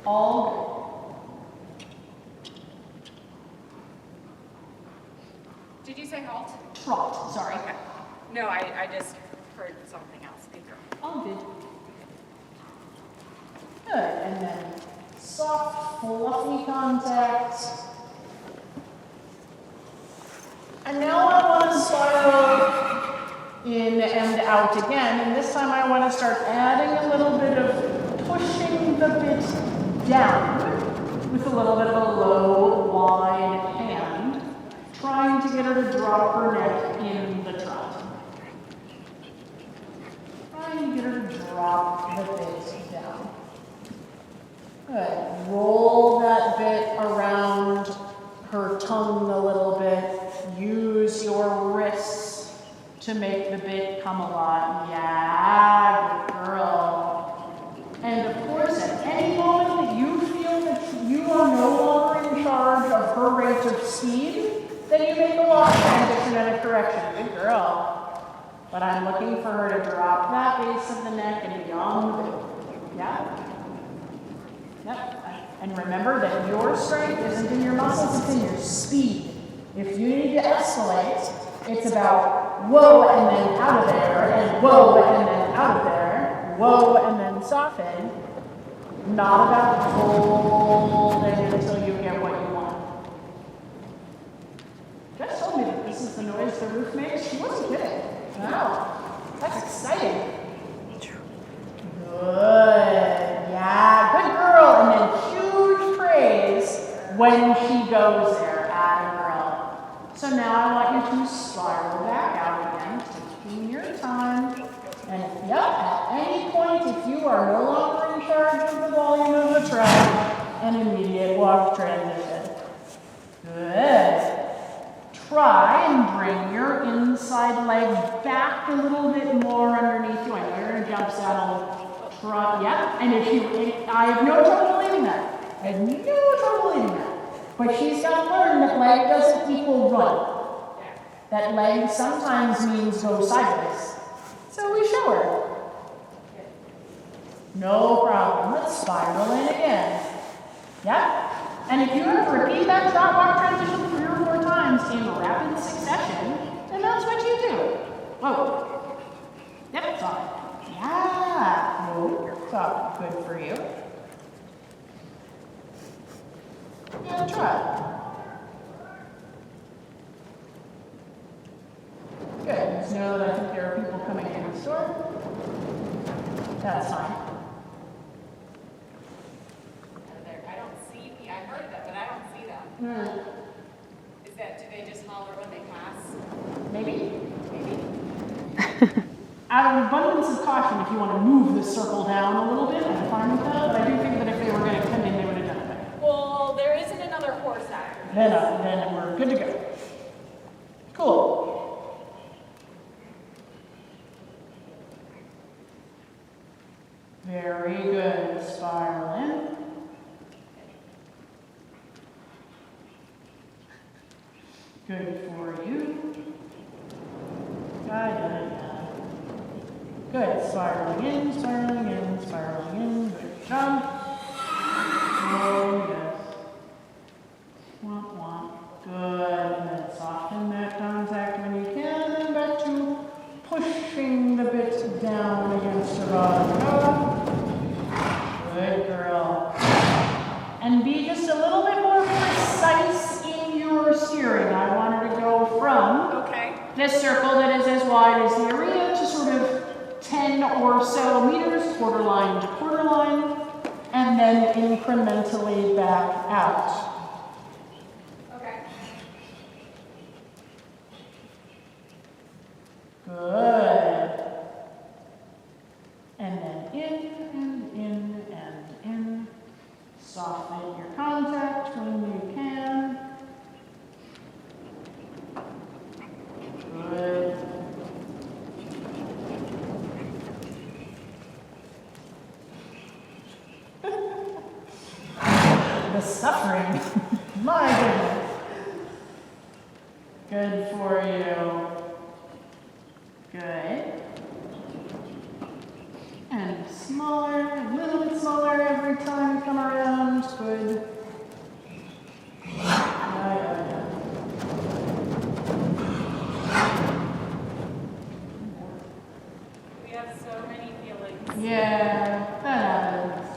All good. Did you say halt? Trot, sorry. Okay. No, I just heard something else. Good girl. All good. Good, and then soft, fluffy contact. And now I want to spiral in and out again, and this time I want to start adding a little bit of pushing the bit down with a little bit of a low, wide hand, trying to get her to drop her neck in the trot. Trying to get her to drop the bit down. Good. Roll that bit around her tongue a little bit. Use your wrists to make the bit come alive. Yeah, good girl. And of course, at any moment that you feel that you are no longer in charge of her rate of speed, then you make a walk transition and a correction. Good girl. But I'm looking for her to drop that base of the neck and beyond the bit. Yeah? Yep. And remember that your strength isn't in your muscles, it's in your speed. If you need to escalate, it's about whoa and then out of there, and whoa and then out of there, whoa and then soften. Not about holding until you get what you want. Jess told me that this is the noise the roof makes. She wasn't kidding. Wow, that's exciting. Good, yeah, good girl. And then huge praise when she goes there, atta girl. So now I want you to spiral back out again, taking your time. And yep, at any point, if you are no longer in charge of the volume of the track, an immediate walk transition. Good. Try and bring your inside leg back a little bit more underneath you. I know you're in a jump saddle. Try, yeah, and I have no trouble believing that. I have no trouble believing that. But she's got to learn that leg doesn't equal run. That leg sometimes means go sideways. So we show her. No problem. Let's spiral in again. Yep. And if you have to repeat that trot walk transition 3 or 4 times in rapid succession, then that's what you do. Whoa. Yep, soft. Yeah. Whoa. Soft. Good for you. And trot. Good. Just know that I think there are people coming in the store. That's fine. I don't see, I heard them, but I don't see them. Is that, do they just holler when they pass? Maybe. Out of abundance of caution, if you want to move the circle down a little bit, I'm fine with that, but I do think that if they were going to come in, they would have done it better. Well, there isn't another horse out. Then we're good to go. Cool. Very good. Spiral in. Good for you. Good. Spiraling in, spiraling in, spiraling in. Good job. Oh, yes. Womp womp. Good. And then soften that contact when you can. And back to pushing the bit down against the rod. Good girl. And be just a little bit more precise in your steering. I want her to go from this circle that is as wide as the arena to sort of 10 or so meters, quarter line to quarter line, and then incrementally back out. Okay. Good. And then in and in and in. Soften your contact when you can. Good. The suffering. My goodness. Good for you. Good. And smaller, a little bit smaller every time you come around. have so many feelings. Yeah, that happens.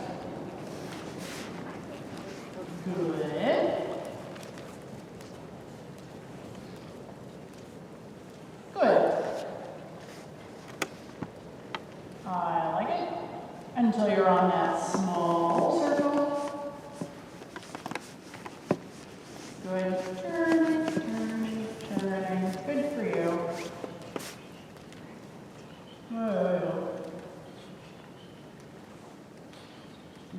Good. Good. I like it. Until you're on that small circle. Good. Turning, turning, turning. Good for you. Good.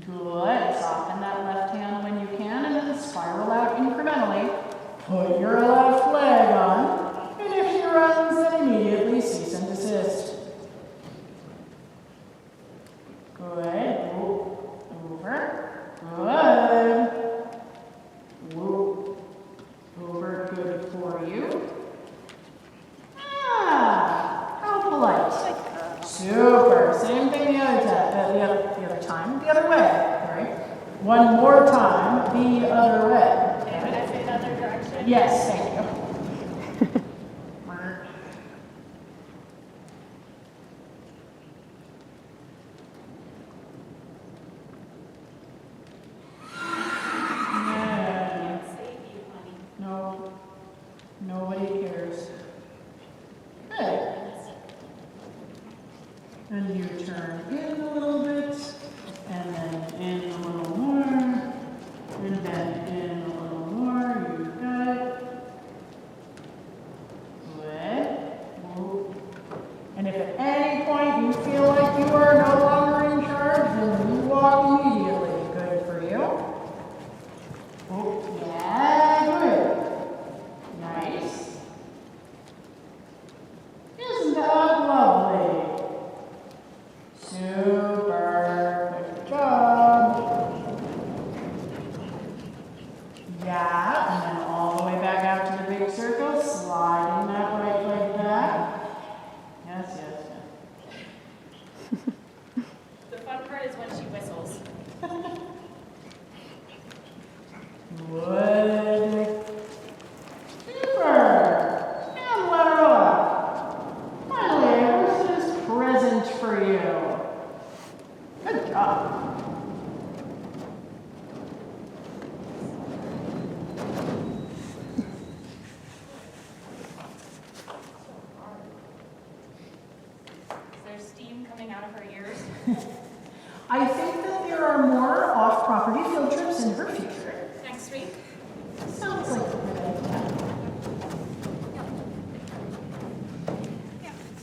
Good. Soften that left hand when you can and then spiral out incrementally. Put your left leg on. And if she runs, then immediately cease and desist. Good. Over. Good. Whoop. Over. Good for you. Ah, how polite. Super. Same thing the other time. The other way. Right? One more time. The other way. Can I say the other direction? Yes, thank you. Can't save you, honey. No, nobody cares. Good. And you turn in a little bit, and then in a little more, and then in a little more. You got it. Good. Move. And if at any point you feel like you are no longer in charge, then you walk immediately. Good for you. Oh, yeah, good. Nice. Isn't that lovely? Super. Good job. Yeah, and then all the way back out to the big circle, sliding that right leg back. Yes, yes, yes. The fun part is when she whistles. Good. Super. And let her off. Finally, who's this present for you? Good job. Is there steam coming out of her ears? I think that there are more off-property field trips in her future.